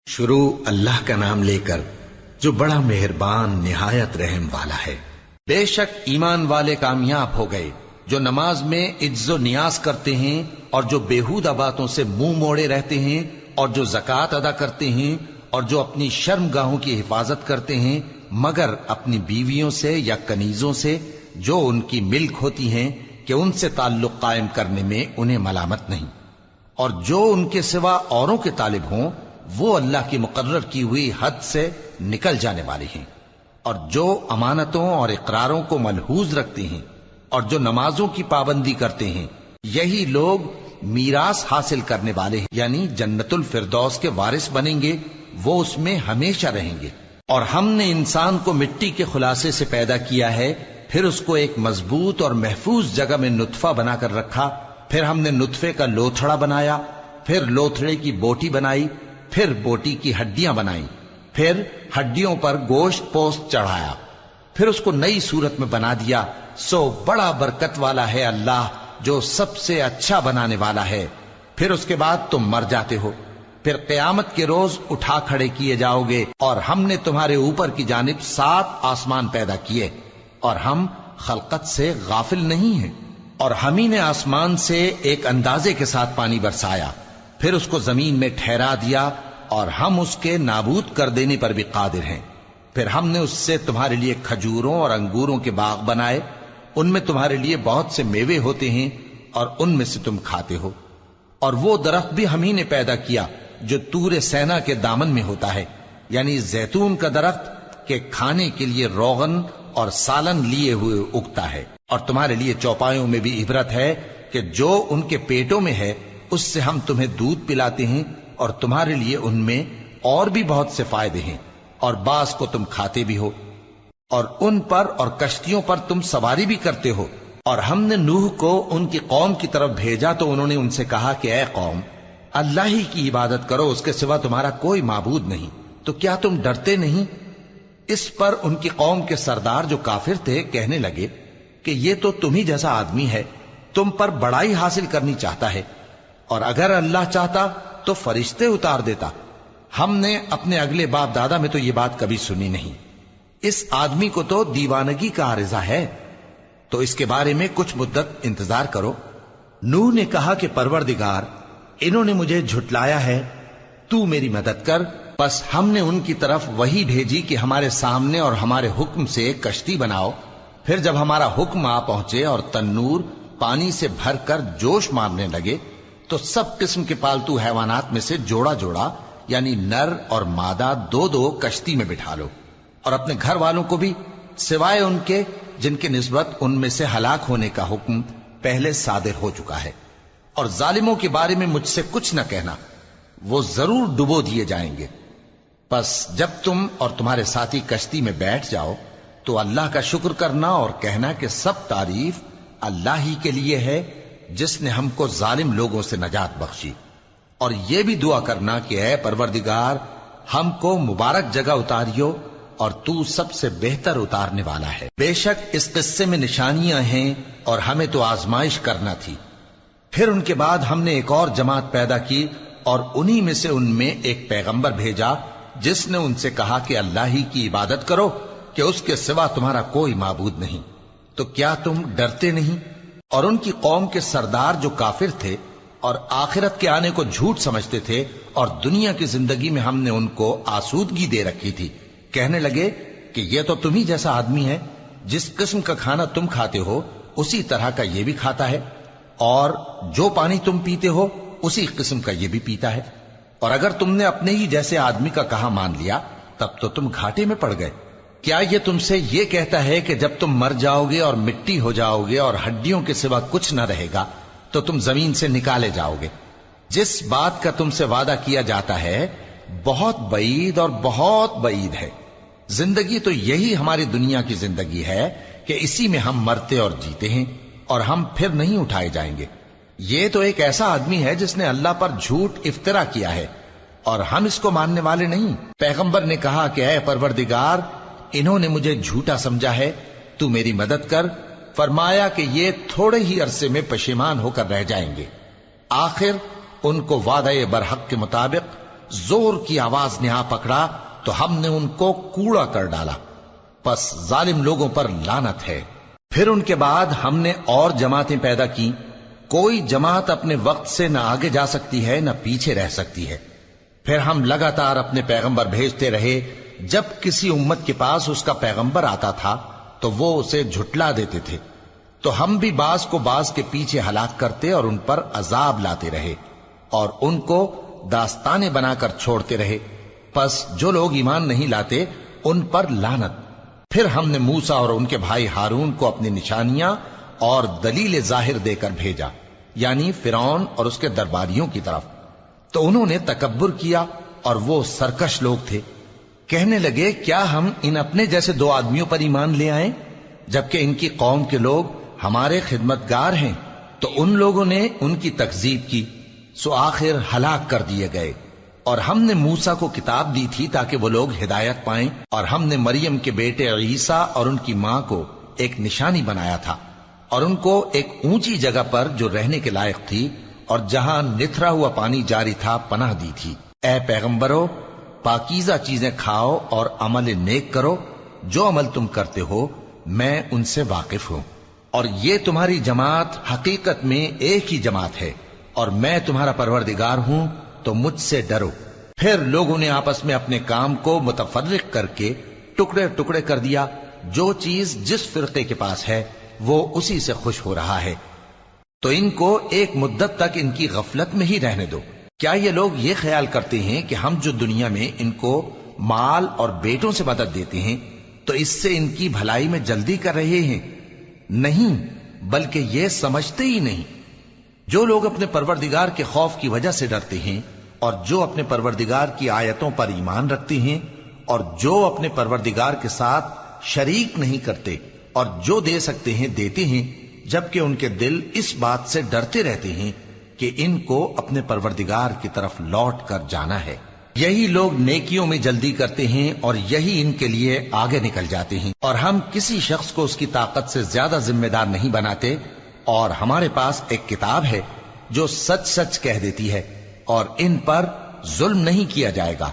شروع اللہ کا نام لے کر جو بڑا مہربان نہایت رحم والا ہے۔ بے شک ایمان والے کامیاب ہو گئے جو نماز میں عجز و نیاز کرتے ہیں اور جو بیہودہ باتوں سے منہ موڑے رہتے ہیں اور جو زکوٰۃ ادا کرتے ہیں اور جو اپنی شرم گاہوں کی حفاظت کرتے ہیں مگر اپنی بیویوں سے یا کنیزوں سے جو ان کی ملک ہوتی ہیں کہ ان سے تعلق قائم کرنے میں انہیں ملامت نہیں، اور جو ان کے سوا اوروں کے طالب ہوں وہ اللہ کی مقرر کی ہوئی حد سے نکل جانے والے ہیں، اور جو امانتوں اور اقراروں کو ملحوظ رکھتے ہیں اور جو نمازوں کی پابندی کرتے ہیں یہی لوگ میراث حاصل کرنے والے ہیں، یعنی جنت الفردوس کے وارث بنیں گے، وہ اس میں ہمیشہ رہیں گے۔ اور ہم نے انسان کو مٹی کے خلاصے سے پیدا کیا ہے، پھر اس کو ایک مضبوط اور محفوظ جگہ میں نطفہ بنا کر رکھا، پھر ہم نے نطفے کا لوتھڑا بنایا، پھر لوتھڑے کی بوٹی بنائی، پھر بوٹی کی ہڈیاں بنائیں، پھر ہڈیوں پر گوشت پوست چڑھایا، پھر اس کو نئی صورت میں بنا دیا۔ سو بڑا برکت والا ہے اللہ جو سب سے اچھا بنانے والا ہے۔ پھر اس کے بعد تم مر جاتے ہو، پھر قیامت کے روز اٹھا کھڑے کیے جاؤ گے، اور ہم نے تمہارے اوپر کی جانب 7 آسمان پیدا کیے، اور ہم خلقت سے غافل نہیں ہیں۔ اور ہم ہی نے آسمان سے ایک اندازے کے ساتھ پانی برسایا، پھر اس کو زمین میں ٹھہرا دیا، اور ہم اس کے نابود کر دینے پر بھی قادر ہیں۔ پھر ہم نے اس سے تمہارے لیے کھجوروں اور انگوروں کے باغ بنائے، ان میں تمہارے لیے بہت سے میوے ہوتے ہیں اور ان میں سے تم کھاتے ہو۔ اور وہ درخت بھی ہم ہی نے پیدا کیا جو طور سینا کے دامن میں ہوتا ہے، یعنی زیتون کا درخت کہ کھانے کے لیے روغن اور سالن لیے ہوئے اگتا ہے۔ اور تمہارے لیے چوپایوں میں بھی عبرت ہے کہ جو ان کے پیٹوں میں ہے اس سے ہم تمہیں دودھ پلاتے ہیں، اور تمہارے لیے ان میں اور بھی بہت سے فائدے ہیں، اور بعض کو تم کھاتے بھی ہو، اور ان پر اور کشتیوں پر تم سواری بھی کرتے ہو۔ اور ہم نے نوح کو ان کی قوم کی طرف بھیجا تو انہوں نے ان سے کہا کہ اے قوم، اللہ ہی کی عبادت کرو، اس کے سوا تمہارا کوئی معبود نہیں، تو کیا تم ڈرتے نہیں؟ اس پر ان کی قوم کے سردار جو کافر تھے کہنے لگے کہ یہ تو تم ہی جیسا آدمی ہے، تم پر بڑائی حاصل کرنی چاہتا ہے، اور اگر اللہ چاہتا تو فرشتے اتار دیتا۔ ہم نے اپنے اگلے باپ دادا میں تو یہ بات کبھی سنی نہیں، اس آدمی کو تو دیوانگی کا عارضہ ہے، تو اس کے بارے میں کچھ مدت انتظار کرو۔ نوح نے کہا کہ پروردگار، انہوں نے مجھے جھٹلایا ہے، تو میری مدد کر۔ پس ہم نے ان کی طرف وحی بھیجی کہ ہمارے سامنے اور ہمارے حکم سے ایک کشتی بناؤ۔ پھر جب ہمارا حکم آ پہنچے اور تنور پانی سے بھر کر جوش مارنے لگے تو سب قسم کے پالتو حیوانات میں سے جوڑا جوڑا یعنی نر اور مادہ 2 کشتی میں بٹھا لو، اور اپنے گھر والوں کو بھی سوائے ان کے جن کے نسبت ان میں سے ہلاک ہونے کا حکم پہلے صادر ہو چکا ہے۔ اور ظالموں کے بارے میں مجھ سے کچھ نہ کہنا، وہ ضرور ڈبو دیے جائیں گے۔ پس جب تم اور تمہارے ساتھی کشتی میں بیٹھ جاؤ تو اللہ کا شکر کرنا اور کہنا کہ سب تعریف اللہ ہی کے لیے ہے جس نے ہم کو ظالم لوگوں سے نجات بخشی۔ اور یہ بھی دعا کرنا کہ اے پروردگار، ہم کو مبارک جگہ اتاریو، اور تو سب سے بہتر اتارنے والا ہے۔ بے شک اس قصے میں نشانیاں ہیں اور ہمیں تو آزمائش کرنا تھی۔ پھر ان کے بعد ہم نے ایک اور جماعت پیدا کی، اور انہی میں سے ان میں ایک پیغمبر بھیجا جس نے ان سے کہا کہ اللہ ہی کی عبادت کرو کہ اس کے سوا تمہارا کوئی معبود نہیں، تو کیا تم ڈرتے نہیں؟ اور ان کی قوم کے سردار جو کافر تھے اور آخرت کے آنے کو جھوٹ سمجھتے تھے اور دنیا کی زندگی میں ہم نے ان کو آسودگی دے رکھی تھی، کہنے لگے کہ یہ تو تم ہی جیسا آدمی ہے، جس قسم کا کھانا تم کھاتے ہو اسی طرح کا یہ بھی کھاتا ہے، اور جو پانی تم پیتے ہو اسی قسم کا یہ بھی پیتا ہے، اور اگر تم نے اپنے ہی جیسے آدمی کا کہا مان لیا تب تو تم گھاٹے میں پڑ گئے۔ کیا یہ تم سے یہ کہتا ہے کہ جب تم مر جاؤ گے اور مٹی ہو جاؤ گے اور ہڈیوں کے سوا کچھ نہ رہے گا تو تم زمین سے نکالے جاؤ گے؟ جس بات کا تم سے وعدہ کیا جاتا ہے بہت بعید اور بہت بعید ہے۔ زندگی تو یہی ہماری دنیا کی زندگی ہے کہ اسی میں ہم مرتے اور جیتے ہیں، اور ہم پھر نہیں اٹھائے جائیں گے۔ یہ تو ایک ایسا آدمی ہے جس نے اللہ پر جھوٹ افطرا کیا ہے، اور ہم اس کو ماننے والے نہیں۔ پیغمبر نے کہا کہ اے پروردگار، انہوں نے مجھے جھوٹا سمجھا ہے، تو میری مدد کر۔ فرمایا کہ یہ تھوڑے ہی عرصے میں پشیمان ہو کر رہ جائیں گے، آخر ان کو وعدہ برحق کے مطابق زور کی آواز نے آ پکڑا تو ہم نے ان کو کوڑا کر ڈالا، پس ظالم لوگوں پر لعنت ہے۔ پھر ان کے بعد ہم نے اور جماعتیں پیدا کی، کوئی جماعت اپنے وقت سے نہ آگے جا سکتی ہے نہ پیچھے رہ سکتی ہے۔ پھر ہم لگاتار اپنے پیغمبر بھیجتے رہے، جب کسی امت کے پاس اس کا پیغمبر آتا تھا تو وہ اسے جھٹلا دیتے تھے، تو ہم بھی بعض کو بعض کے پیچھے ہلاک کرتے اور ان پر عذاب لاتے رہے اور ان کو داستانیں بنا کر چھوڑتے رہے۔ پس جو لوگ ایمان نہیں لاتے ان پر لعنت۔ پھر ہم نے موسیٰ اور ان کے بھائی ہارون کو اپنی نشانیاں اور دلیل ظاہر دے کر بھیجا، یعنی فرعون اور اس کے درباریوں کی طرف، تو انہوں نے تکبر کیا اور وہ سرکش لوگ تھے۔ کہنے لگے کیا ہم ان اپنے جیسے دو آدمیوں پر ایمان لے آئیں جبکہ ان کی قوم کے لوگ ہمارے خدمتگار ہیں؟ تو ان لوگوں نے ان کی تکذیب کی، سو آخر ہلاک کر دیے گئے۔ اور ہم نے موسیٰ کو کتاب دی تھی تاکہ وہ لوگ ہدایت پائیں، اور ہم نے مریم کے بیٹے عیسیٰ اور ان کی ماں کو ایک نشانی بنایا تھا اور ان کو ایک اونچی جگہ پر جو رہنے کے لائق تھی اور جہاں نتھرا ہوا پانی جاری تھا پناہ دی تھی۔ اے پیغمبرو، پاکیزہ چیزیں کھاؤ اور عمل نیک کرو، جو عمل تم کرتے ہو میں ان سے واقف ہوں، اور یہ تمہاری جماعت حقیقت میں ایک ہی جماعت ہے، اور میں تمہارا پروردگار ہوں، تو مجھ سے ڈرو۔ پھر لوگوں نے آپس میں اپنے کام کو متفرق کر کے ٹکڑے ٹکڑے کر دیا، جو چیز جس فرقے کے پاس ہے وہ اسی سے خوش ہو رہا ہے، تو ان کو ایک مدت تک ان کی غفلت میں ہی رہنے دو۔ کیا یہ لوگ یہ خیال کرتے ہیں کہ ہم جو دنیا میں ان کو مال اور بیٹوں سے مدد دیتے ہیں تو اس سے ان کی بھلائی میں جلدی کر رہے ہیں؟ نہیں، بلکہ یہ سمجھتے ہی نہیں۔ جو لوگ اپنے پروردگار کے خوف کی وجہ سے ڈرتے ہیں اور جو اپنے پروردگار کی آیتوں پر ایمان رکھتے ہیں اور جو اپنے پروردگار کے ساتھ شریک نہیں کرتے اور جو دے سکتے ہیں دیتے ہیں، جبکہ ان کے دل اس بات سے ڈرتے رہتے ہیں کہ ان کو اپنے پروردگار کی طرف لوٹ کر جانا ہے، یہی لوگ نیکیوں میں جلدی کرتے ہیں اور یہی ان کے لیے آگے نکل جاتے ہیں۔ اور ہم کسی شخص کو اس کی طاقت سے زیادہ ذمہ دار نہیں بناتے، اور ہمارے پاس ایک کتاب ہے جو سچ سچ کہہ دیتی ہے، اور ان پر ظلم نہیں کیا جائے گا،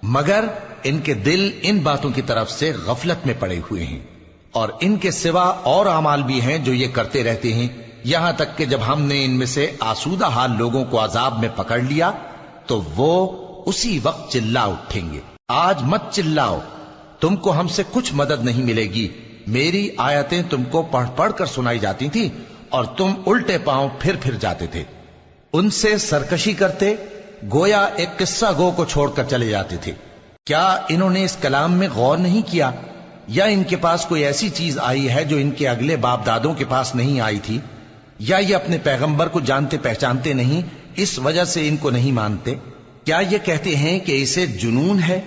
مگر ان کے دل ان باتوں کی طرف سے غفلت میں پڑے ہوئے ہیں۔ اور ان کے سوا اور اعمال بھی ہیں جو یہ کرتے رہتے ہیں، یہاں تک کہ جب ہم نے ان میں سے آسودہ حال لوگوں کو عذاب میں پکڑ لیا تو وہ اسی وقت چلا اٹھیں گے۔ آج مت چلاؤ، تم کو ہم سے کچھ مدد نہیں ملے گی، میری آیتیں تم کو پڑھ پڑھ کر سنائی جاتی تھی اور تم الٹے پاؤں پھر جاتے تھے۔ ان سے سرکشی کرتے، گویا ایک قصہ گو کو چھوڑ کر چلے جاتے تھے۔ کیا انہوں نے اس کلام میں غور نہیں کیا، یا ان کے پاس کوئی ایسی چیز آئی ہے جو ان کے اگلے باپ دادوں کے پاس نہیں آئی تھی، یا یہ اپنے پیغمبر کو جانتے پہچانتے نہیں، اس وجہ سے ان کو نہیں مانتے؟ کیا یہ کہتے ہیں کہ اسے جنون ہے؟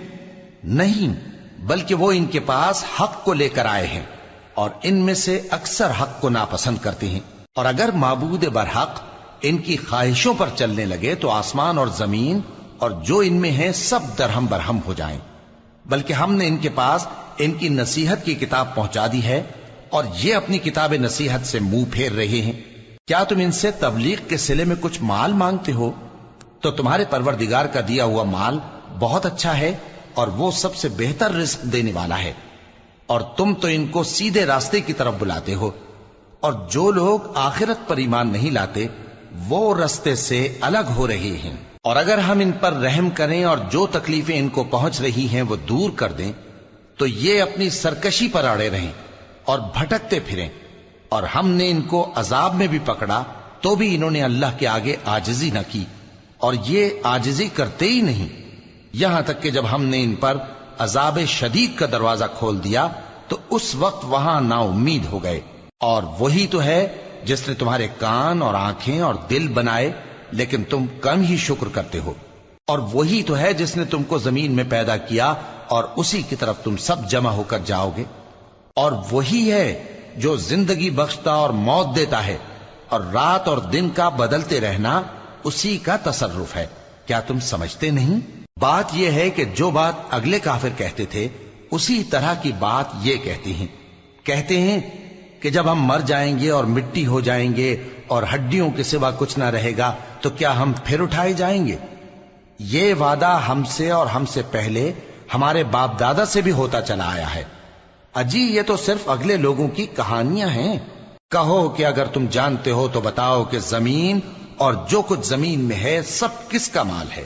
نہیں، بلکہ وہ ان کے پاس حق کو لے کر آئے ہیں، اور ان میں سے اکثر حق کو ناپسند کرتے ہیں۔ اور اگر معبود برحق ان کی خواہشوں پر چلنے لگے تو آسمان اور زمین اور جو ان میں ہیں سب درہم برہم ہو جائیں۔ بلکہ ہم نے ان کے پاس ان کی نصیحت کی کتاب پہنچا دی ہے، اور یہ اپنی کتاب نصیحت سے منہ پھیر رہے ہیں۔ کیا تم ان سے تبلیغ کے صلے میں کچھ مال مانگتے ہو؟ تو تمہارے پروردگار کا دیا ہوا مال بہت اچھا ہے، اور وہ سب سے بہتر رزق دینے والا ہے، اور تم تو ان کو سیدھے راستے کی طرف بلاتے ہو۔ اور جو لوگ آخرت پر ایمان نہیں لاتے وہ راستے سے الگ ہو رہے ہیں۔ اور اگر ہم ان پر رحم کریں اور جو تکلیفیں ان کو پہنچ رہی ہیں وہ دور کر دیں تو یہ اپنی سرکشی پر اڑے رہیں اور بھٹکتے پھریں۔ اور ہم نے ان کو عذاب میں بھی پکڑا تو بھی انہوں نے اللہ کے آگے عاجزی نہ کی، اور یہ عاجزی کرتے ہی نہیں، یہاں تک کہ جب ہم نے ان پر عذاب شدید کا دروازہ کھول دیا تو اس وقت وہاں نا امید ہو گئے۔ اور وہی تو ہے جس نے تمہارے کان اور آنکھیں اور دل بنائے، لیکن تم کم ہی شکر کرتے ہو۔ اور وہی تو ہے جس نے تم کو زمین میں پیدا کیا اور اسی کی طرف تم سب جمع ہو کر جاؤ گے۔ اور وہی ہے جو زندگی بخشتا اور موت دیتا ہے، اور رات اور دن کا بدلتے رہنا اسی کا تصرف ہے۔ کیا تم سمجھتے نہیں؟ بات یہ ہے کہ جو بات اگلے کافر کہتے تھے اسی طرح کی بات یہ کہتے ہیں کہ جب ہم مر جائیں گے اور مٹی ہو جائیں گے اور ہڈیوں کے سوا کچھ نہ رہے گا تو کیا ہم پھر اٹھائے جائیں گے؟ یہ وعدہ ہم سے اور ہم سے پہلے ہمارے باپ دادا سے بھی ہوتا چلا آیا ہے۔ اجی یہ تو صرف اگلے لوگوں کی کہانیاں ہیں۔ کہو کہ اگر تم جانتے ہو تو بتاؤ کہ زمین اور جو کچھ زمین میں ہے سب کس کا مال ہے؟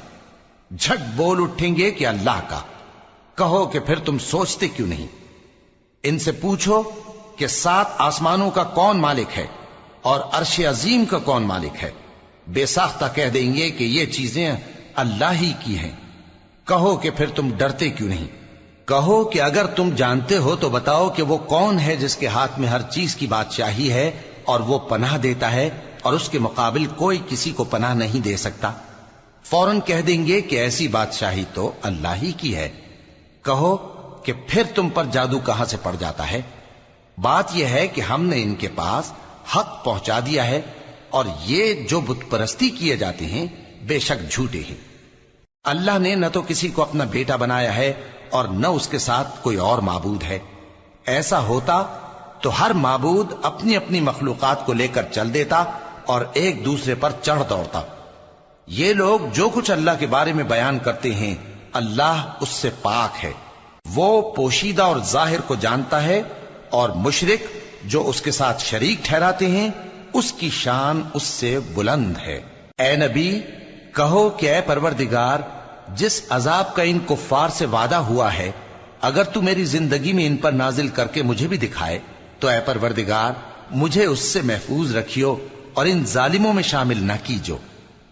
جھٹ بول اٹھیں گے کہ اللہ کا۔ کہو کہ پھر تم سوچتے کیوں نہیں؟ ان سے پوچھو کہ 7 آسمانوں کا کون مالک ہے اور عرش عظیم کا کون مالک ہے؟ بے ساختہ کہہ دیں گے کہ یہ چیزیں اللہ ہی کی ہیں۔ کہو کہ پھر تم ڈرتے کیوں نہیں؟ کہو کہ اگر تم جانتے ہو تو بتاؤ کہ وہ کون ہے جس کے ہاتھ میں ہر چیز کی بادشاہی ہے اور وہ پناہ دیتا ہے اور اس کے مقابل کوئی کسی کو پناہ نہیں دے سکتا؟ فوراً کہہ دیں گے کہ ایسی بادشاہی تو اللہ ہی کی ہے۔ کہو کہ پھر تم پر جادو کہاں سے پڑ جاتا ہے؟ بات یہ ہے کہ ہم نے ان کے پاس حق پہنچا دیا ہے اور یہ جو بت پرستی کیے جاتے ہیں بے شک جھوٹے ہیں۔ اللہ نے نہ تو کسی کو اپنا بیٹا بنایا ہے اور نہ اس کے ساتھ کوئی اور معبود ہے۔ ایسا ہوتا تو ہر معبود اپنی اپنی مخلوقات کو لے کر چل دیتا اور ایک دوسرے پر چڑھ دوڑتا۔ یہ لوگ جو کچھ اللہ کے بارے میں بیان کرتے ہیں اللہ اس سے پاک ہے، وہ پوشیدہ اور ظاہر کو جانتا ہے، اور مشرک جو اس کے ساتھ شریک ٹھہراتے ہیں اس کی شان اس سے بلند ہے۔ اے نبی کہو کہ اے پروردگار، جس عذاب کا ان کفار سے وعدہ ہوا ہے اگر تو میری زندگی میں ان پر نازل کر کے مجھے بھی دکھائے تو اے پروردگار مجھے اس سے محفوظ رکھیو اور ان ظالموں میں شامل نہ کیجو،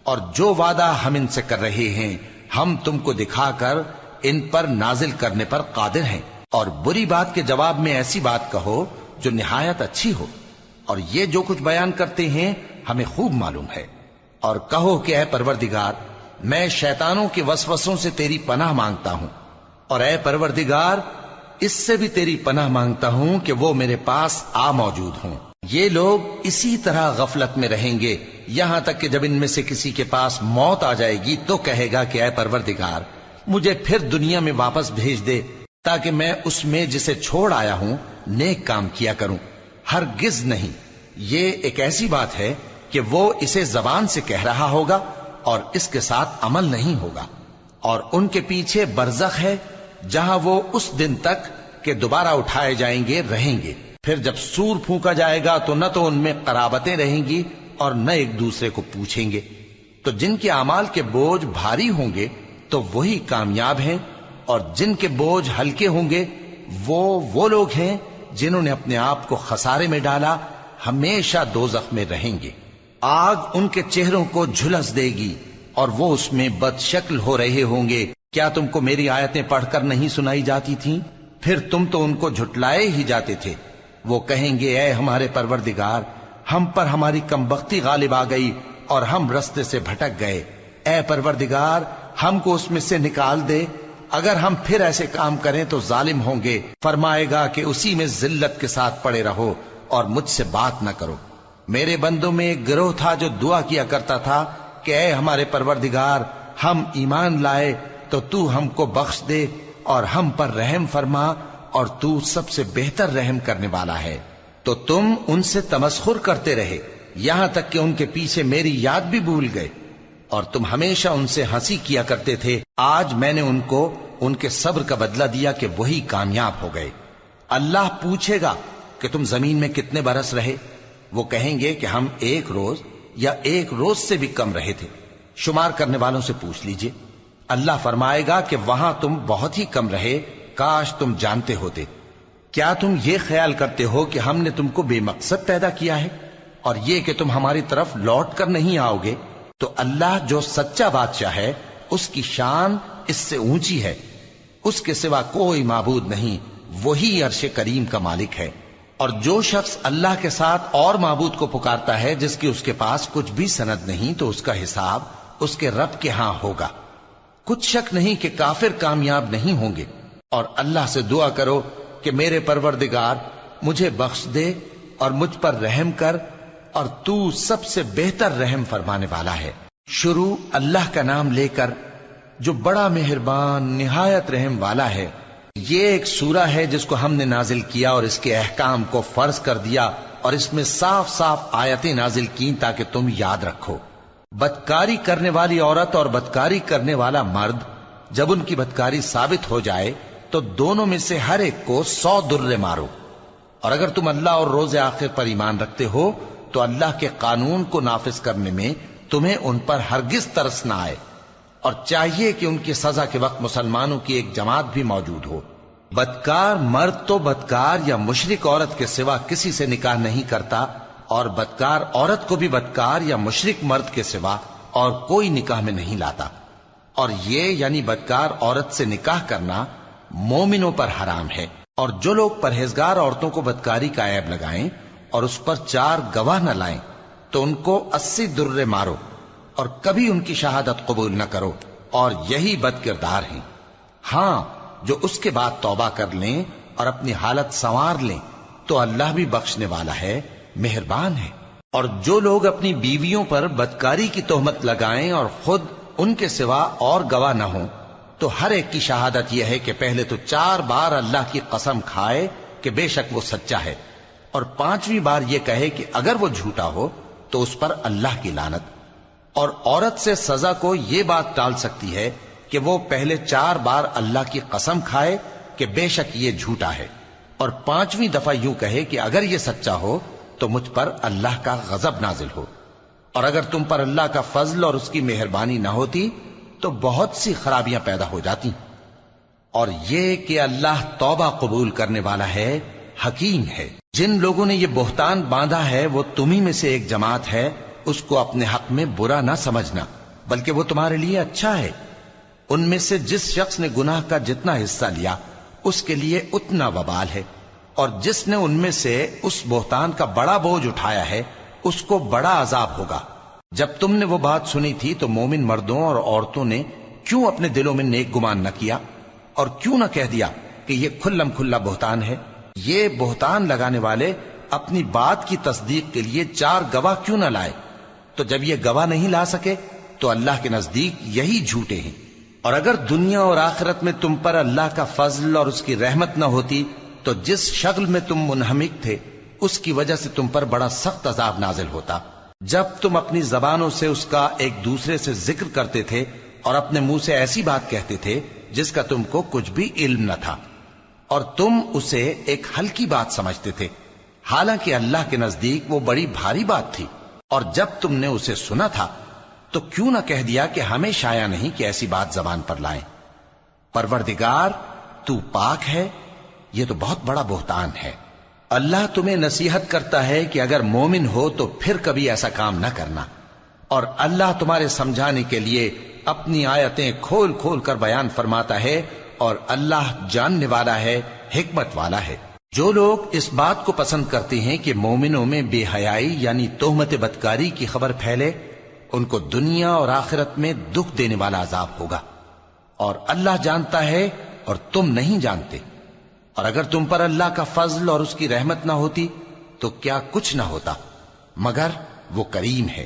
اور جو وعدہ ہم ان سے کر رہے ہیں ہم تم کو دکھا کر ان پر نازل کرنے پر قادر ہیں۔ اور بری بات کے جواب میں ایسی بات کہو جو نہایت اچھی ہو، اور یہ جو کچھ بیان کرتے ہیں ہمیں خوب معلوم ہے۔ اور کہو کہ اے پروردگار میں شیطانوں کے وسوسوں سے تیری پناہ مانگتا ہوں، اور اے پروردگار اس سے بھی تیری پناہ مانگتا ہوں کہ وہ میرے پاس آ موجود ہوں۔ یہ لوگ اسی طرح غفلت میں رہیں گے یہاں تک کہ جب ان میں سے کسی کے پاس موت آ جائے گی تو کہے گا کہ اے پروردگار مجھے پھر دنیا میں واپس بھیج دے تاکہ میں اس میں جسے چھوڑ آیا ہوں نیک کام کیا کروں۔ ہرگز نہیں، یہ ایک ایسی بات ہے کہ وہ اسے زبان سے کہہ رہا ہوگا اور اس کے ساتھ عمل نہیں ہوگا۔ اور ان کے پیچھے برزخ ہے جہاں وہ اس دن تک کہ دوبارہ اٹھائے جائیں گے رہیں گے۔ پھر جب سور پھونکا جائے گا تو نہ تو ان میں قرابتیں رہیں گی اور نہ ایک دوسرے کو پوچھیں گے۔ تو جن کے اعمال کے بوجھ بھاری ہوں گے تو وہی کامیاب ہیں، اور جن کے بوجھ ہلکے ہوں گے وہ لوگ ہیں جنہوں نے اپنے آپ کو خسارے میں ڈالا، ہمیشہ دوزخ میں رہیں گے۔ آگ ان کے چہروں کو جھلس دے گی اور وہ اس میں بد شکل ہو رہے ہوں گے۔ کیا تم کو میری آیتیں پڑھ کر نہیں سنائی جاتی تھیں؟ پھر تم تو ان کو جھٹلائے ہی جاتے تھے۔ وہ کہیں گے اے ہمارے پروردگار ہم پر ہماری کمبختی غالب آ گئی اور ہم رستے سے بھٹک گئے۔ اے پروردگار ہم کو اس میں سے نکال دے، اگر ہم پھر ایسے کام کریں تو ظالم ہوں گے۔ فرمائے گا کہ اسی میں ذلت کے ساتھ پڑے رہو اور مجھ سے بات نہ کرو۔ میرے بندوں میں ایک گروہ تھا جو دعا کیا کرتا تھا کہ اے ہمارے پروردگار ہم ایمان لائے تو تو ہم کو بخش دے اور ہم پر رحم فرما، اور تو سب سے بہتر رحم کرنے والا ہے۔ تو تم ان سے تمسخر کرتے رہے یہاں تک کہ ان کے پیچھے میری یاد بھی بھول گئے، اور تم ہمیشہ ان سے ہنسی کیا کرتے تھے۔ آج میں نے ان کو ان کے صبر کا بدلہ دیا کہ وہی کامیاب ہو گئے۔ اللہ پوچھے گا کہ تم زمین میں کتنے برس رہے؟ وہ کہیں گے کہ ہم 1 روز یا 1 روز سے بھی کم رہے تھے۔ شمار کرنے والوں سے پوچھ لیجئے۔ اللہ فرمائے گا کہ وہاں تم بہت ہی کم رہے، کاش تم جانتے ہوتے۔ کیا تم یہ خیال کرتے ہو کہ ہم نے تم کو بے مقصد پیدا کیا ہے اور یہ کہ تم ہماری طرف لوٹ کر نہیں آؤ گے؟ تو اللہ جو سچا بادشاہ ہے اس کی شان اس سے اونچی ہے، اس کے سوا کوئی معبود نہیں، وہی عرش کریم کا مالک ہے۔ اور جو شخص اللہ کے ساتھ اور معبود کو پکارتا ہے جس کی اس کے پاس کچھ بھی سند نہیں تو اس کا حساب اس کے رب کے ہاں ہوگا۔ کچھ شک نہیں کہ کافر کامیاب نہیں ہوں گے۔ اور اللہ سے دعا کرو کہ میرے پروردگار مجھے بخش دے اور مجھ پر رحم کر، اور تو سب سے بہتر رحم فرمانے والا ہے۔ شروع اللہ کا نام لے کر جو بڑا مہربان نہایت رحم والا ہے۔ یہ ایک سورہ ہے جس کو ہم نے نازل کیا اور اس کے احکام کو فرض کر دیا، اور اس میں صاف صاف آیتیں نازل کی تاکہ تم یاد رکھو۔ بدکاری کرنے والی عورت اور بدکاری کرنے والا مرد جب ان کی بدکاری ثابت ہو جائے تو دونوں میں سے ہر ایک کو 100 درے مارو. اور اگر تم اللہ اور روز آخر پر ایمان رکھتے ہو تو اللہ کے قانون کو نافذ کرنے میں تمہیں ان پر ہرگز ترس نہ آئے، اور چاہیے کہ ان کی سزا کے وقت مسلمانوں کی ایک جماعت بھی موجود ہو. بدکار مرد تو بدکار یا مشرک عورت کے سوا کسی سے نکاح نہیں کرتا، اور بدکار عورت کو بھی بدکار یا مشرک مرد کے سوا اور کوئی نکاح میں نہیں لاتا. اور یہ یعنی بدکار عورت سے نکاح کرنا مومنوں پر حرام ہے. اور جو لوگ پرہیزگار عورتوں کو بدکاری کا عیب لگائیں اور اس پر 4 گواہ نہ لائیں تو ان کو 80 درے مارو، اور کبھی ان کی شہادت قبول نہ کرو، اور یہی بد کردار ہیں. ہاں، جو اس کے بعد توبہ کر لیں اور اپنی حالت سنوار لیں تو اللہ بھی بخشنے والا ہے، مہربان ہے. اور جو لوگ اپنی بیویوں پر بدکاری کی تہمت لگائیں اور خود ان کے سوا اور گواہ نہ ہوں تو ہر ایک کی شہادت یہ ہے کہ پہلے تو 4 بار اللہ کی قسم کھائے کہ بے شک وہ سچا ہے، اور 5ویں بار یہ کہے کہ اگر وہ جھوٹا ہو تو اس پر اللہ کی لعنت. اور عورت سے سزا کو یہ بات ٹال سکتی ہے کہ وہ پہلے 4 بار اللہ کی قسم کھائے کہ بے شک یہ جھوٹا ہے، اور 5ویں دفعہ یوں کہے کہ اگر یہ سچا ہو تو مجھ پر اللہ کا غضب نازل ہو. اور اگر تم پر اللہ کا فضل اور اس کی مہربانی نہ ہوتی تو بہت سی خرابیاں پیدا ہو جاتی. اور یہ کہ اللہ توبہ قبول کرنے والا ہے، حکیم ہے. جن لوگوں نے یہ بہتان باندھا ہے وہ تمہیں میں سے ایک جماعت ہے، اس کو اپنے حق میں برا نہ سمجھنا، بلکہ وہ تمہارے لیے اچھا ہے. ان میں سے جس شخص نے گناہ کا جتنا حصہ لیا اس کے لیے اتنا وبال ہے، اور جس نے ان میں سے اس بہتان کا بڑا بوجھ اٹھایا ہے اس کو بڑا عذاب ہوگا. جب تم نے وہ بات سنی تھی تو مومن مردوں اور عورتوں نے کیوں اپنے دلوں میں نیک گمان نہ کیا، اور کیوں نہ کہہ دیا کہ یہ کھلم کھلا بہتان ہے؟ یہ بہتان لگانے والے اپنی بات کی تصدیق کے لیے 4 گواہ کیوں نہ لائے؟ تو جب یہ گواہ نہیں لا سکے تو اللہ کے نزدیک یہی جھوٹے ہیں. اور اگر دنیا اور آخرت میں تم پر اللہ کا فضل اور اس کی رحمت نہ ہوتی تو جس شغل میں تم منہمک تھے اس کی وجہ سے تم پر بڑا سخت عذاب نازل ہوتا. جب تم اپنی زبانوں سے اس کا ایک دوسرے سے ذکر کرتے تھے اور اپنے منہ سے ایسی بات کہتے تھے جس کا تم کو کچھ بھی علم نہ تھا، اور تم اسے ایک ہلکی بات سمجھتے تھے، حالانکہ اللہ کے نزدیک وہ بڑی بھاری بات تھی. اور جب تم نے اسے سنا تھا تو کیوں نہ کہہ دیا کہ ہمیں شایع نہیں کہ ایسی بات زبان پر لائیں. پروردگار تو پاک ہے، یہ تو بہت بڑا بہتان ہے. اللہ تمہیں نصیحت کرتا ہے کہ اگر مومن ہو تو پھر کبھی ایسا کام نہ کرنا، اور اللہ تمہارے سمجھانے کے لیے اپنی آیتیں کھول کھول کر بیان فرماتا ہے، اور اللہ جاننے والا ہے، حکمت والا ہے. جو لوگ اس بات کو پسند کرتے ہیں کہ مومنوں میں بے حیائی یعنی تہمت بدکاری کی خبر پھیلے، ان کو دنیا اور آخرت میں دکھ دینے والا عذاب ہوگا. اور اللہ جانتا ہے اور تم نہیں جانتے. اور اگر تم پر اللہ کا فضل اور اس کی رحمت نہ ہوتی تو کیا کچھ نہ ہوتا، مگر وہ کریم ہے.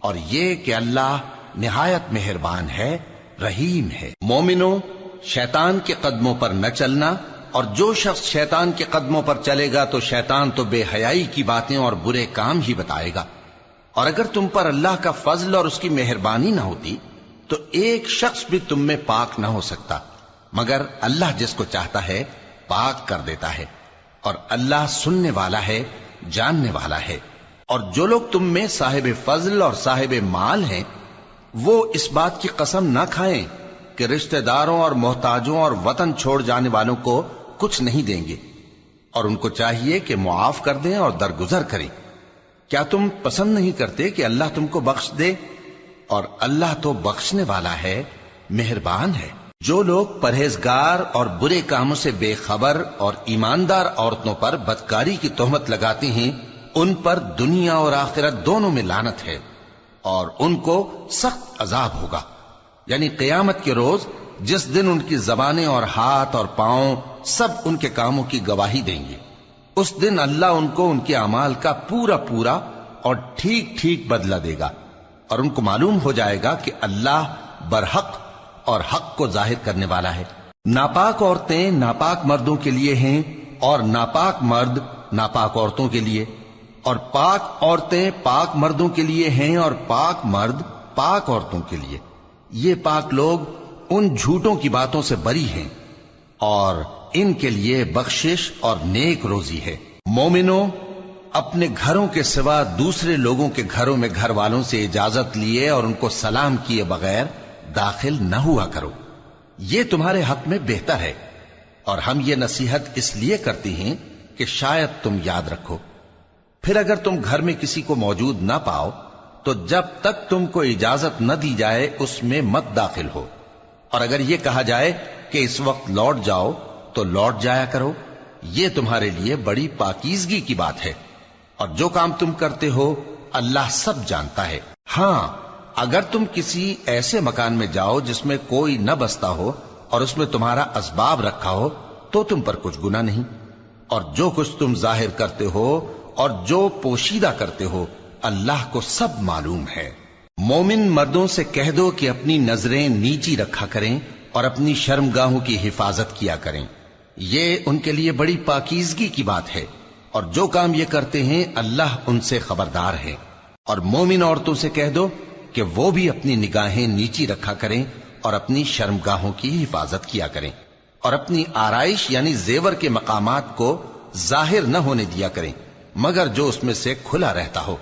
اور یہ کہ اللہ نہایت مہربان ہے، رحیم ہے. مومنوں، شیطان کے قدموں پر نہ چلنا، اور جو شخص شیطان کے قدموں پر چلے گا تو شیطان تو بے حیائی کی باتیں اور برے کام ہی بتائے گا. اور اگر تم پر اللہ کا فضل اور اس کی مہربانی نہ ہوتی تو ایک شخص بھی تم میں پاک نہ ہو سکتا، مگر اللہ جس کو چاہتا ہے پاک کر دیتا ہے. اور اللہ سننے والا ہے، جاننے والا ہے. اور جو لوگ تم میں صاحب فضل اور صاحب مال ہیں وہ اس بات کی قسم نہ کھائیں کہ رشتہ داروں اور محتاجوں اور وطن چھوڑ جانے والوں کو کچھ نہیں دیں گے، اور ان کو چاہیے کہ معاف کر دیں اور درگزر کریں. کیا تم پسند نہیں کرتے کہ اللہ تم کو بخش دے؟ اور اللہ تو بخشنے والا ہے، مہربان ہے. جو لوگ پرہیزگار اور برے کاموں سے بے خبر اور ایماندار عورتوں پر بدکاری کی تہمت لگاتے ہیں ان پر دنیا اور آخرت دونوں میں لعنت ہے، اور ان کو سخت عذاب ہوگا. یعنی قیامت کے روز جس دن ان کی زبانیں اور ہاتھ اور پاؤں سب ان کے کاموں کی گواہی دیں گے، اس دن اللہ ان کو ان کے اعمال کا پورا پورا اور ٹھیک ٹھیک بدلہ دے گا، اور ان کو معلوم ہو جائے گا کہ اللہ برحق اور حق کو ظاہر کرنے والا ہے. ناپاک عورتیں ناپاک مردوں کے لیے ہیں اور ناپاک مرد ناپاک عورتوں کے لیے، اور پاک عورتیں پاک مردوں کے لیے ہیں اور پاک مرد پاک عورتوں کے لیے، یہ پاک لوگ ان جھوٹوں کی باتوں سے بری ہیں اور ان کے لیے بخشش اور نیک روزی ہے۔ مومنوں، اپنے گھروں کے سوا دوسرے لوگوں کے گھروں میں گھر والوں سے اجازت لیے اور ان کو سلام کیے بغیر داخل نہ ہوا کرو، یہ تمہارے حق میں بہتر ہے، اور ہم یہ نصیحت اس لیے کرتے ہیں کہ شاید تم یاد رکھو۔ پھر اگر تم گھر میں کسی کو موجود نہ پاؤ تو جب تک تم کو اجازت نہ دی جائے اس میں مت داخل ہو، اور اگر یہ کہا جائے کہ اس وقت لوٹ جاؤ تو لوٹ جایا کرو، یہ تمہارے لیے بڑی پاکیزگی کی بات ہے، اور جو کام تم کرتے ہو اللہ سب جانتا ہے۔ ہاں، اگر تم کسی ایسے مکان میں جاؤ جس میں کوئی نہ بستا ہو اور اس میں تمہارا اسباب رکھا ہو تو تم پر کچھ گناہ نہیں، اور جو کچھ تم ظاہر کرتے ہو اور جو پوشیدہ کرتے ہو اللہ کو سب معلوم ہے۔ مومن مردوں سے کہہ دو کہ اپنی نظریں نیچی رکھا کریں اور اپنی شرمگاہوں کی حفاظت کیا کریں، یہ ان کے لیے بڑی پاکیزگی کی بات ہے، اور جو کام یہ کرتے ہیں اللہ ان سے خبردار ہے۔ اور مومن عورتوں سے کہہ دو کہ وہ بھی اپنی نگاہیں نیچی رکھا کریں اور اپنی شرمگاہوں کی حفاظت کیا کریں، اور اپنی آرائش یعنی زیور کے مقامات کو ظاہر نہ ہونے دیا کریں مگر جو اس میں سے کھلا رہتا ہو،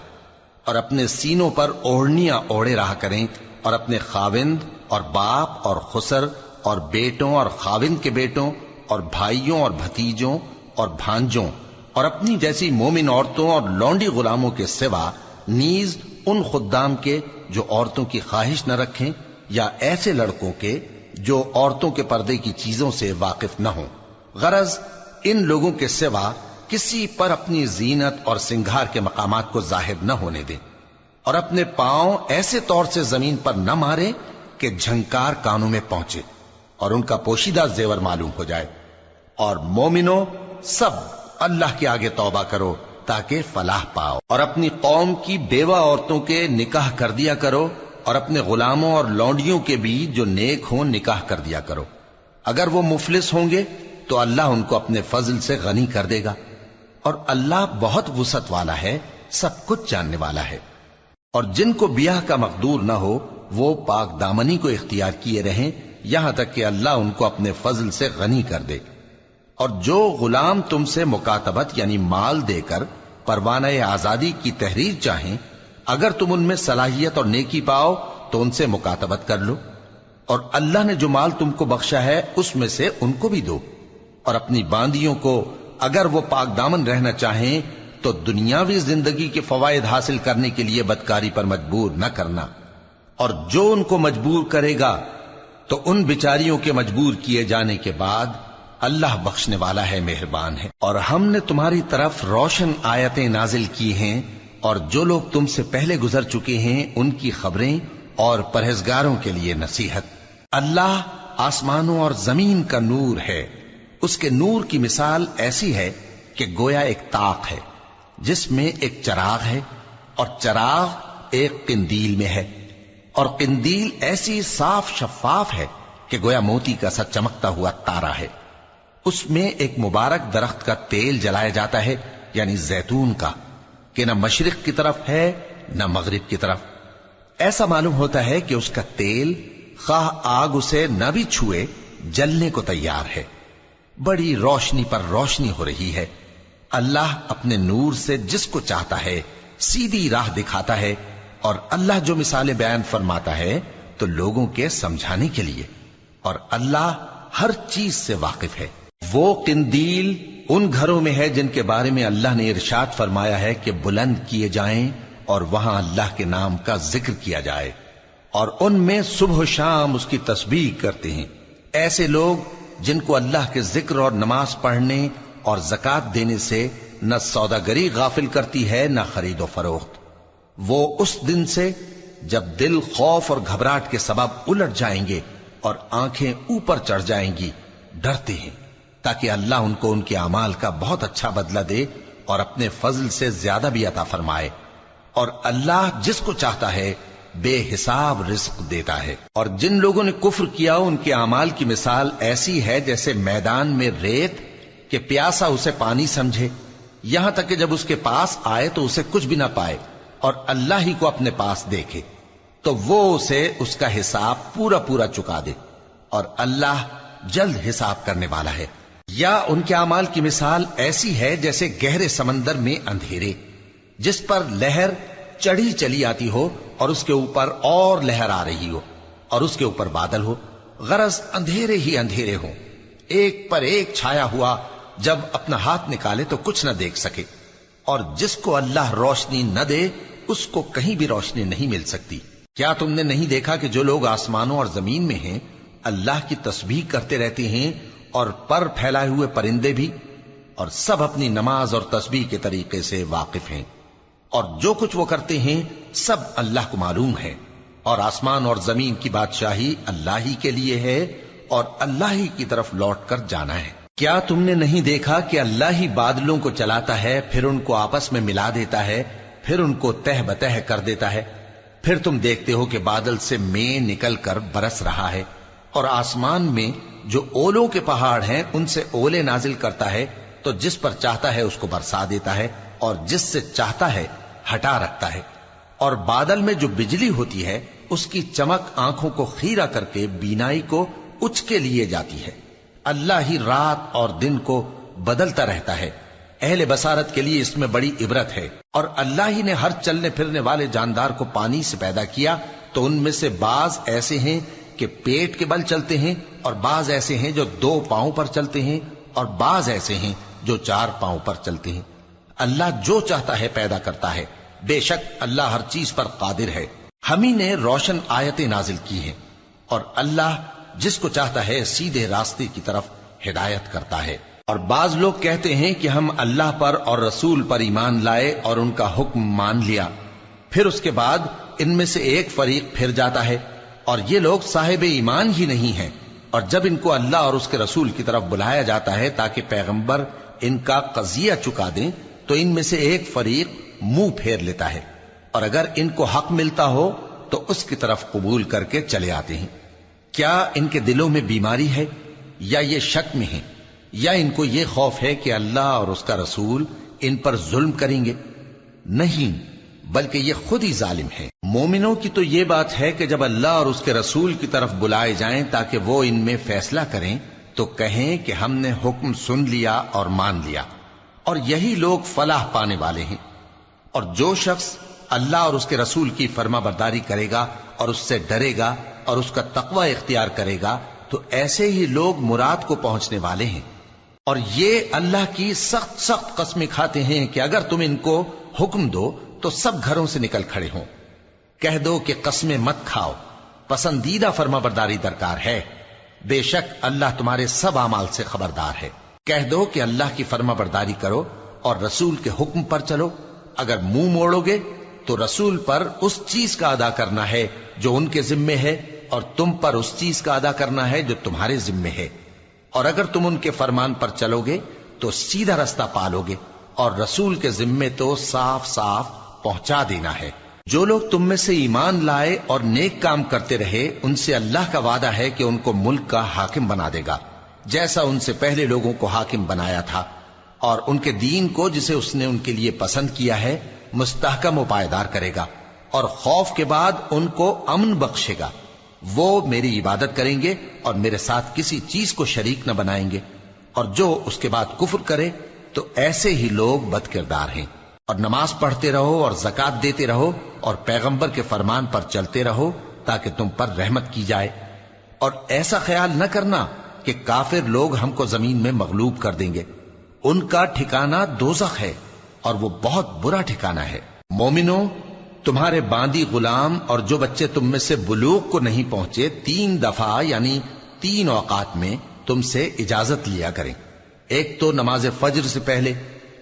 اور اپنے سینوں پر اوڑھنیاں اوڑھے رہا کریں، اور اپنے خاوند اور باپ اور خسر اور بیٹوں اور خاوند کے بیٹوں اور بھائیوں اور بھتیجوں اور بھانجوں اور اپنی جیسی مومن عورتوں اور لونڈی غلاموں کے سوا نیز ان خدام کے جو عورتوں کی خواہش نہ رکھیں، یا ایسے لڑکوں کے جو عورتوں کے پردے کی چیزوں سے واقف نہ ہوں، غرض ان لوگوں کے سوا کسی پر اپنی زینت اور سنگھار کے مقامات کو ظاہر نہ ہونے دیں، اور اپنے پاؤں ایسے طور سے زمین پر نہ مارے کہ جھنکار کانوں میں پہنچے اور ان کا پوشیدہ زیور معلوم ہو جائے۔ اور مومنوں، سب اللہ کے آگے توبہ کرو تاکہ فلاح پاؤ، اور اپنی قوم کی بیوہ عورتوں کے نکاح کر دیا کرو، اور اپنے غلاموں اور لونڈیوں کے بھی جو نیک ہوں نکاح کر دیا کرو۔ اگر وہ مفلس ہوں گے تو اللہ ان کو اپنے فضل سے غنی کر دے گا، اور اللہ بہت وسعت والا ہے، سب کچھ جاننے والا ہے۔ اور جن کو بیاہ کا مقدور نہ ہو وہ پاک دامنی کو اختیار کیے رہیں یہاں تک کہ اللہ ان کو اپنے فضل سے غنی کر دے۔ اور جو غلام تم سے مکاتبت یعنی مال دے کر پروانہ آزادی کی تحریر چاہیں، اگر تم ان میں صلاحیت اور نیکی پاؤ تو ان سے مکاتبت کر لو، اور اللہ نے جو مال تم کو بخشا ہے اس میں سے ان کو بھی دو۔ اور اپنی باندیوں کو اگر وہ پاک دامن رہنا چاہیں تو دنیاوی زندگی کے فوائد حاصل کرنے کے لیے بدکاری پر مجبور نہ کرنا، اور جو ان کو مجبور کرے گا تو ان بیچاریوں کے مجبور کیے جانے کے بعد اللہ بخشنے والا ہے، مہربان ہے۔ اور ہم نے تمہاری طرف روشن آیتیں نازل کی ہیں، اور جو لوگ تم سے پہلے گزر چکے ہیں ان کی خبریں اور پرہیزگاروں کے لیے نصیحت۔ اللہ آسمانوں اور زمین کا نور ہے، اس کے نور کی مثال ایسی ہے کہ گویا ایک طاق ہے جس میں ایک چراغ ہے، اور چراغ ایک قندیل میں ہے، اور قندیل ایسی صاف شفاف ہے کہ گویا موتی کا سا چمکتا ہوا تارا ہے۔ اس میں ایک مبارک درخت کا تیل جلایا جاتا ہے یعنی زیتون کا، کہ نہ مشرق کی طرف ہے نہ مغرب کی طرف۔ ایسا معلوم ہوتا ہے کہ اس کا تیل خواہ آگ اسے نہ بھی چھوئے جلنے کو تیار ہے، بڑی روشنی پر روشنی ہو رہی ہے۔ اللہ اپنے نور سے جس کو چاہتا ہے سیدھی راہ دکھاتا ہے، اور اللہ جو مثالیں بیان فرماتا ہے تو لوگوں کے سمجھانے کے لیے، اور اللہ ہر چیز سے واقف ہے۔ وہ قندیل ان گھروں میں ہے جن کے بارے میں اللہ نے ارشاد فرمایا ہے کہ بلند کیے جائیں اور وہاں اللہ کے نام کا ذکر کیا جائے، اور ان میں صبح و شام اس کی تسبیح کرتے ہیں۔ ایسے لوگ جن کو اللہ کے ذکر اور نماز پڑھنے اور زکوٰۃ دینے سے نہ سوداگری غافل کرتی ہے نہ خرید و فروخت، وہ اس دن سے جب دل خوف اور گھبراہٹ کے سبب الٹ جائیں گے اور آنکھیں اوپر چڑھ جائیں گی ڈرتے ہیں، تاکہ اللہ ان کو ان کے اعمال کا بہت اچھا بدلہ دے اور اپنے فضل سے زیادہ بھی عطا فرمائے۔ اور اللہ جس کو چاہتا ہے بے حساب رزق دیتا ہے۔ اور جن لوگوں نے کفر کیا ان کے اعمال کی مثال ایسی ہے جیسے میدان میں ریت کہ پیاسا اسے پانی سمجھے، یہاں تک کہ جب اس کے پاس آئے تو اسے کچھ بھی نہ پائے اور اللہ ہی کو اپنے پاس دیکھے۔ تو وہ اسے اس کا حساب پورا پورا چکا دے، اور اللہ جلد حساب کرنے والا ہے۔ یا ان کے اعمال کی مثال ایسی ہے جیسے گہرے سمندر میں اندھیرے، جس پر لہر چڑھی چلی آتی ہو اور اس کے اوپر اور لہر آ رہی ہو اور اس کے اوپر بادل ہو، غرض اندھیرے ہی اندھیرے ہوں، ایک پر ایک چھایا ہوا، جب اپنا ہاتھ نکالے تو کچھ نہ دیکھ سکے، اور جس کو اللہ روشنی نہ دے اس کو کہیں بھی روشنی نہیں مل سکتی۔ کیا تم نے نہیں دیکھا کہ جو لوگ آسمانوں اور زمین میں ہیں اللہ کی تسبیح کرتے رہتے ہیں، اور پر پھیلائے ہوئے پرندے بھی، اور سب اپنی نماز اور تسبیح کے طریقے سے واقف ہیں، اور جو کچھ وہ کرتے ہیں سب اللہ کو معلوم ہے، اور آسمان اور زمین کی بادشاہی اللہ ہی کے لیے ہے، اور اللہ ہی کی طرف لوٹ کر جانا ہے۔ کیا تم نے نہیں دیکھا کہ اللہ ہی بادلوں کو چلاتا ہے، پھر ان کو آپس میں ملا دیتا ہے، پھر ان کو تہ بتہ کر دیتا ہے، پھر تم دیکھتے ہو کہ بادل سے مے نکل کر برس رہا ہے، اور آسمان میں جو اولوں کے پہاڑ ہیں ان سے اولے نازل کرتا ہے، تو جس پر چاہتا ہے اس کو برسا دیتا ہے، اور جس سے چاہتا ہے ہٹا رکھتا ہے، اور بادل میں جو بجلی ہوتی ہے اس کی چمک آنکھوں کو خیرہ کر کے بینائی کو اچکے لیے جاتی ہے۔ اللہ ہی رات اور دن کو بدلتا رہتا ہے، اہل بصارت کے لیے اس میں بڑی عبرت ہے۔ اور اللہ ہی نے ہر چلنے پھرنے والے جاندار کو پانی سے پیدا کیا، تو ان میں سے بعض ایسے ہیں کہ پیٹ کے بل چلتے ہیں، اور بعض ایسے ہیں جو 2 پاؤں پر چلتے ہیں، اور بعض ایسے ہیں جو 4 پاؤں پر چلتے ہیں۔ اللہ جو چاہتا ہے پیدا کرتا ہے، بے شک اللہ ہر چیز پر قادر ہے۔ ہم ہی نے روشن آیتیں نازل کی ہیں، اور اللہ جس کو چاہتا ہے سیدھے راستے کی طرف ہدایت کرتا ہے۔ اور بعض لوگ کہتے ہیں کہ ہم اللہ پر اور رسول پر ایمان لائے اور ان کا حکم مان لیا، پھر اس کے بعد ان میں سے ایک فریق پھر جاتا ہے، اور یہ لوگ صاحب ایمان ہی نہیں ہیں، اور جب ان کو اللہ اور اس کے رسول کی طرف بلایا جاتا ہے تاکہ پیغمبر ان کا قضیہ چکا دیں، تو ان میں سے ایک فریق منہ پھیر لیتا ہے، اور اگر ان کو حق ملتا ہو تو اس کی طرف قبول کر کے چلے آتے ہیں۔ کیا ان کے دلوں میں بیماری ہے، یا یہ شک میں ہیں، یا ان کو یہ خوف ہے کہ اللہ اور اس کا رسول ان پر ظلم کریں گے؟ نہیں، بلکہ یہ خود ہی ظالم ہے۔ مومنوں کی تو یہ بات ہے کہ جب اللہ اور اس کے رسول کی طرف بلائے جائیں تاکہ وہ ان میں فیصلہ کریں، تو کہیں کہ ہم نے حکم سن لیا اور مان لیا، اور یہی لوگ فلاح پانے والے ہیں۔ اور جو شخص اللہ اور اس کے رسول کی فرما برداری کرے گا اور اس سے ڈرے گا اور اس کا تقوی اختیار کرے گا، تو ایسے ہی لوگ مراد کو پہنچنے والے ہیں۔ اور یہ اللہ کی سخت سخت قسمیں کھاتے ہیں کہ اگر تم ان کو حکم دو تو سب گھروں سے نکل کھڑے ہوں۔ کہہ دو کہ قسمیں مت کھاؤ، پسندیدہ فرما برداری درکار ہے، بے شک اللہ تمہارے سب اعمال سے خبردار ہے۔ کہہ دو کہ اللہ کی فرما برداری کرو اور رسول کے حکم پر چلو، اگر منہ موڑو گے تو رسول پر اس چیز کا ادا کرنا ہے جو ان کے ذمے ہے، اور تم پر اس چیز کا ادا کرنا ہے جو تمہارے ذمے ہے، اور اگر تم ان کے فرمان پر چلو گے تو سیدھا رستہ پالو گے، اور رسول کے ذمے تو صاف صاف پہنچا دینا ہے۔ جو لوگ تم میں سے ایمان لائے اور نیک کام کرتے رہے، ان سے اللہ کا وعدہ ہے کہ ان کو ملک کا حاکم بنا دے گا، جیسا ان سے پہلے لوگوں کو حاکم بنایا تھا، اور ان کے دین کو جسے اس نے ان کے لیے پسند کیا ہے مستحکم و پائیدار کرے گا، اور خوف کے بعد ان کو امن بخشے گا۔ وہ میری عبادت کریں گے اور میرے ساتھ کسی چیز کو شریک نہ بنائیں گے، اور جو اس کے بعد کفر کرے تو ایسے ہی لوگ بد کردار ہیں۔ اور نماز پڑھتے رہو اور زکوٰۃ دیتے رہو اور پیغمبر کے فرمان پر چلتے رہو تاکہ تم پر رحمت کی جائے، اور ایسا خیال نہ کرنا کہ کافر لوگ ہم کو زمین میں مغلوب کر دیں گے، ان کا ٹھکانہ دوزخ ہے اور وہ بہت برا ٹھکانہ ہے۔ مومنوں، تمہارے باندی غلام اور جو بچے تم میں سے بلوغ کو نہیں پہنچے 3 دفعہ یعنی 3 اوقات میں تم سے اجازت لیا کریں، ایک تو نماز فجر سے پہلے،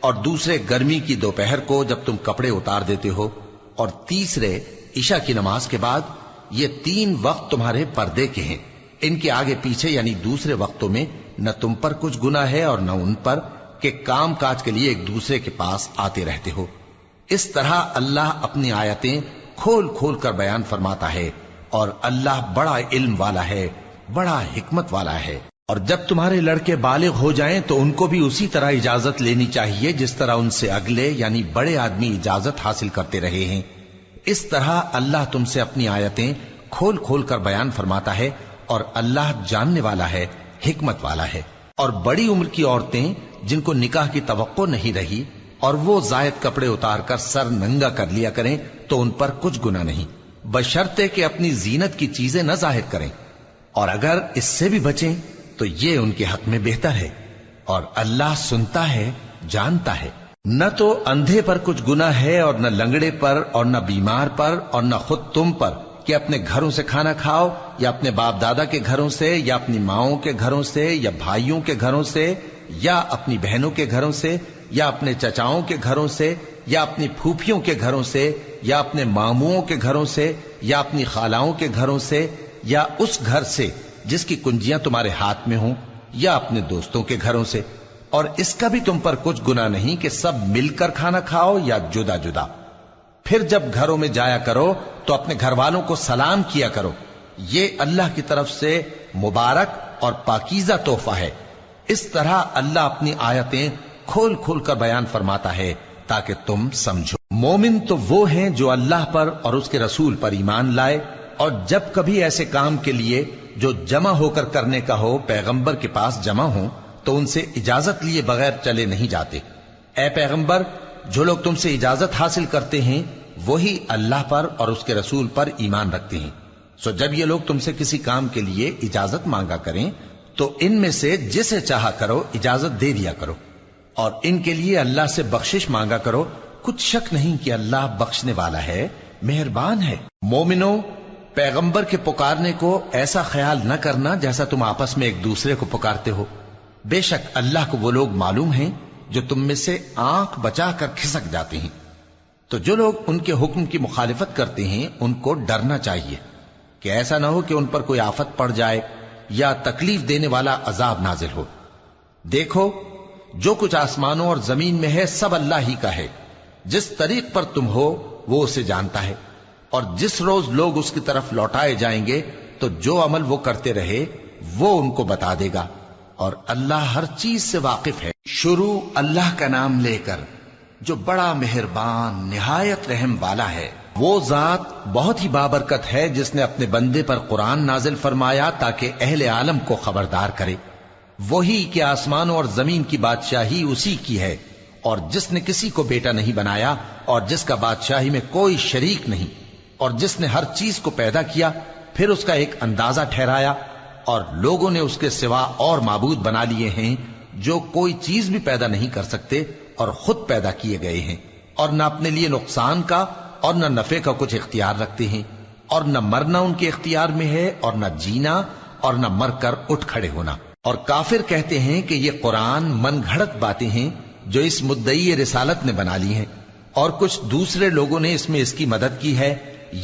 اور دوسرے گرمی کی دوپہر کو جب تم کپڑے اتار دیتے ہو، اور تیسرے عشاء کی نماز کے بعد۔ یہ 3 وقت تمہارے پردے کے ہیں، ان کے آگے پیچھے یعنی دوسرے وقتوں میں نہ تم پر کچھ گناہ ہے اور نہ ان پر، کہ کام کاج کے لیے ایک دوسرے کے پاس آتے رہتے ہو۔ اس طرح اللہ اپنی آیتیں کھول کھول کر بیان فرماتا ہے، اور اللہ بڑا علم والا ہے، بڑا حکمت والا ہے۔ اور جب تمہارے لڑکے بالغ ہو جائیں تو ان کو بھی اسی طرح اجازت لینی چاہیے جس طرح ان سے اگلے یعنی بڑے آدمی اجازت حاصل کرتے رہے ہیں۔ اس طرح اللہ تم سے اپنی آیتیں کھول کھول کر بیان فرماتا ہے، اور اللہ جاننے والا ہے، حکمت والا ہے۔ اور بڑی عمر کی عورتیں جن کو نکاح کی توقع نہیں رہی اور وہ زائد کپڑے اتار کر سر ننگا کر لیا کریں تو ان پر کچھ گناہ نہیں، بشرطے کہ اپنی زینت کی چیزیں نہ ظاہر کریں، اور اگر اس سے بھی بچیں تو یہ ان کے حق میں بہتر ہے، اور اللہ سنتا ہے، جانتا ہے۔ نہ تو اندھے پر کچھ گناہ ہے، اور نہ لنگڑے پر، اور نہ بیمار پر، اور نہ خود تم پر کہ اپنے گھروں سے کھانا کھاؤ، یا اپنے باپ دادا کے گھروں سے، یا اپنی ماؤں کے گھروں سے، یا بھائیوں کے گھروں سے، یا اپنی بہنوں کے گھروں سے، یا اپنے چچاؤں کے گھروں سے، یا اپنی پھوپھیوں کے گھروں سے، یا اپنے ماموؤں کے گھروں سے، یا اپنی خالاؤں کے گھروں سے، یا اس گھر سے جس کی کنجیاں تمہارے ہاتھ میں ہوں، یا اپنے دوستوں کے گھروں سے۔ اور اس کا بھی تم پر کچھ گناہ نہیں کہ سب مل کر کھانا کھاؤ یا جدا جدا۔ پھر جب گھروں میں جایا کرو تو اپنے گھر والوں کو سلام کیا کرو، یہ اللہ کی طرف سے مبارک اور پاکیزہ تحفہ ہے۔ اس طرح اللہ اپنی آیتیں کھول کھول کر بیان فرماتا ہے تاکہ تم سمجھو۔ مومن تو وہ ہیں جو اللہ پر اور اس کے رسول پر ایمان لائے، اور جب کبھی ایسے کام کے لیے جو جمع ہو کر کرنے کا ہو پیغمبر کے پاس جمع ہوں تو ان سے اجازت لیے بغیر چلے نہیں جاتے۔ اے پیغمبر، جو لوگ تم سے اجازت حاصل کرتے ہیں وہی اللہ پر اور اس کے رسول پر ایمان رکھتے ہیں، سو جب یہ لوگ تم سے کسی کام کے لیے اجازت مانگا کریں تو ان میں سے جسے چاہا کرو اجازت دے دیا کرو، اور ان کے لیے اللہ سے بخشش مانگا کرو، کچھ شک نہیں کہ اللہ بخشنے والا ہے، مہربان ہے۔ مومنو، پیغمبر کے پکارنے کو ایسا خیال نہ کرنا جیسا تم آپس میں ایک دوسرے کو پکارتے ہو، بے شک اللہ کو وہ لوگ معلوم ہیں جو تم میں سے آنکھ بچا کر کھسک جاتے ہیں۔ تو جو لوگ ان کے حکم کی مخالفت کرتے ہیں ان کو ڈرنا چاہیے کہ ایسا نہ ہو کہ ان پر کوئی آفت پڑ جائے یا تکلیف دینے والا عذاب نازل ہو۔ دیکھو، جو کچھ آسمانوں اور زمین میں ہے سب اللہ ہی کا ہے، جس طریق پر تم ہو وہ اسے جانتا ہے، اور جس روز لوگ اس کی طرف لوٹائے جائیں گے تو جو عمل وہ کرتے رہے وہ ان کو بتا دے گا، اور اللہ ہر چیز سے واقف ہے۔ شروع اللہ کا نام لے کر جو بڑا مہربان نہایت رحم والا ہے۔ وہ ذات بہت ہی بابرکت ہے جس نے اپنے بندے پر قرآن نازل فرمایا تاکہ اہل عالم کو خبردار کرے۔ وہی کہ آسمانوں اور زمین کی بادشاہی اسی کی ہے، اور جس نے کسی کو بیٹا نہیں بنایا، اور جس کا بادشاہی میں کوئی شریک نہیں، اور جس نے ہر چیز کو پیدا کیا پھر اس کا ایک اندازہ ٹھہرایا، اور لوگوں نے اس کے سوا اور معبود بنا لیے ہیں جو کوئی چیز بھی پیدا نہیں کر سکتے اور خود پیدا کیے گئے ہیں، اور نہ اپنے لیے نقصان کا اور نہ نفع کا کچھ اختیار رکھتے ہیں، اور نہ مرنا ان کے اختیار میں ہے اور نہ جینا اور نہ مر کر اٹھ کھڑے ہونا۔ اور کافر کہتے ہیں کہ یہ قرآن من گھڑت باتیں ہیں جو اس مدعی رسالت نے بنا لی ہیں، اور کچھ دوسرے لوگوں نے اس میں اس کی مدد کی ہے۔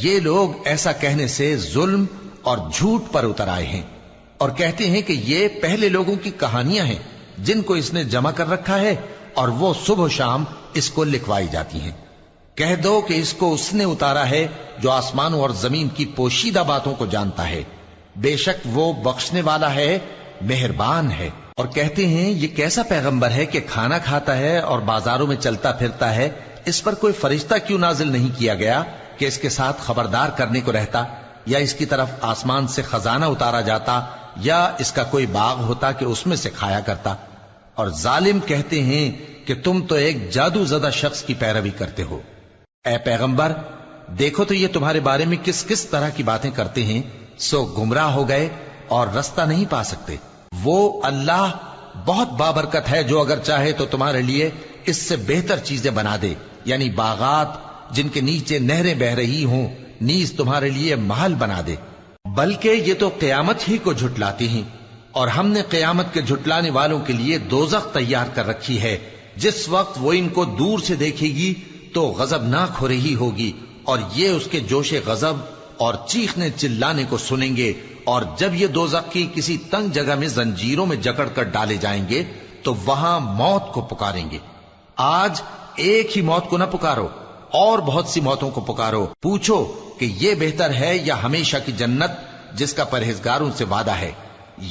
یہ لوگ ایسا کہنے سے ظلم اور جھوٹ پر اتر آئے ہیں، اور کہتے ہیں کہ یہ پہلے لوگوں کی کہانیاں ہیں جن کو اس نے جمع کر رکھا ہے، اور وہ صبح و شام اس کو لکھوائی جاتی ہیں۔ کہہ دو کہ اس کو اس نے اتارا ہے جو آسمانوں اور زمین کی پوشیدہ باتوں کو جانتا ہے، بے شک وہ بخشنے والا ہے، مہربان ہے۔ اور کہتے ہیں یہ کیسا پیغمبر ہے کہ کھانا کھاتا ہے اور بازاروں میں چلتا پھرتا ہے، اس پر کوئی فرشتہ کیوں نازل نہیں کیا گیا کہ اس کے ساتھ خبردار کرنے کو رہتا، یا اس کی طرف آسمان سے خزانہ اتارا جاتا، یا اس کا کوئی باغ ہوتا کہ اس میں سے کھایا کرتا۔ اور ظالم کہتے ہیں کہ تم تو ایک جادو زدہ شخص کی پیروی کرتے ہو۔ اے پیغمبر، دیکھو تو یہ تمہارے بارے میں کس کس طرح کی باتیں کرتے ہیں، سو گمراہ ہو گئے اور رستہ نہیں پا سکتے۔ وہ اللہ بہت بابرکت ہے جو اگر چاہے تو تمہارے لیے اس سے بہتر چیزیں بنا دے، یعنی باغات جن کے نیچے نہریں بہ رہی ہوں، نیز تمہارے لیے محل بنا دے۔ بلکہ یہ تو قیامت ہی کو جھٹلاتے ہیں، اور ہم نے قیامت کے جھٹلانے والوں کے لیے دوزخ تیار کر رکھی ہے، جس وقت وہ ان کو دور سے دیکھے گی تو غضبناک ہو رہی ہوگی، اور یہ اس کے جوش غضب اور چیخنے چلانے کو سنیں گے، اور جب یہ دوزخ کی کسی تنگ جگہ میں زنجیروں میں جکڑ کر ڈالے جائیں گے تو وہاں موت کو پکاریں گے۔ آج ایک ہی موت کو نہ پکارو، اور بہت سی موتوں کو پکارو، پوچھو کہ یہ بہتر ہے یا ہمیشہ کی جنت جس کا پرہیزگاروں سے وعدہ ہے،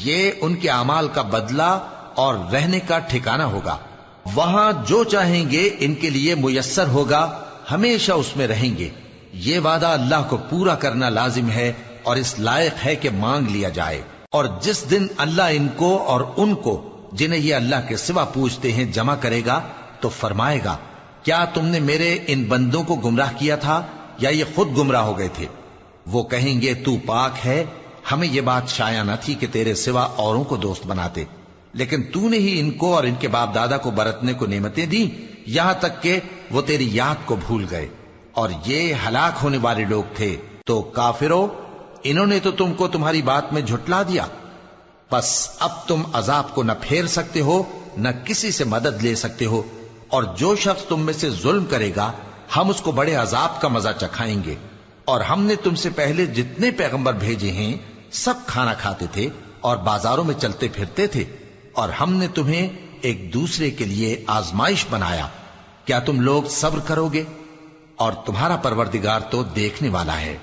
یہ ان کے اعمال کا بدلہ اور رہنے کا ٹھکانہ ہوگا، وہاں جو چاہیں گے ان کے لیے میسر ہوگا، ہمیشہ اس میں رہیں گے، یہ وعدہ اللہ کو پورا کرنا لازم ہے اور اس لائق ہے کہ مانگ لیا جائے۔ اور جس دن اللہ ان کو اور ان کو جنہیں یہ اللہ کے سوا پوجتے ہیں جمع کرے گا تو فرمائے گا، کیا تم نے میرے ان بندوں کو گمراہ کیا تھا یا یہ خود گمراہ ہو گئے تھے؟ وہ کہیں گے تو پاک ہے، ہمیں یہ بات شایع نہ تھی کہ تیرے سوا اوروں کو دوست بناتے، لیکن تو نے ہی ان کو اور ان کے باپ دادا کو برتنے کو نعمتیں دی، یہاں تک کہ وہ تیری یاد کو بھول گئے، اور یہ ہلاک ہونے والے لوگ تھے۔ تو کافرو، انہوں نے تو تم کو تمہاری بات میں جھٹلا دیا، بس اب تم عذاب کو نہ پھیر سکتے ہو نہ کسی سے مدد لے سکتے ہو، اور جو شخص تم میں سے ظلم کرے گا ہم اس کو بڑے عذاب کا مزہ چکھائیں گے۔ اور ہم نے تم سے پہلے جتنے پیغمبر بھیجے ہیں سب کھانا کھاتے تھے اور بازاروں میں چلتے پھرتے تھے، اور ہم نے تمہیں ایک دوسرے کے لیے آزمائش بنایا، کیا تم لوگ صبر کرو گے؟ اور تمہارا پروردگار تو دیکھنے والا ہے۔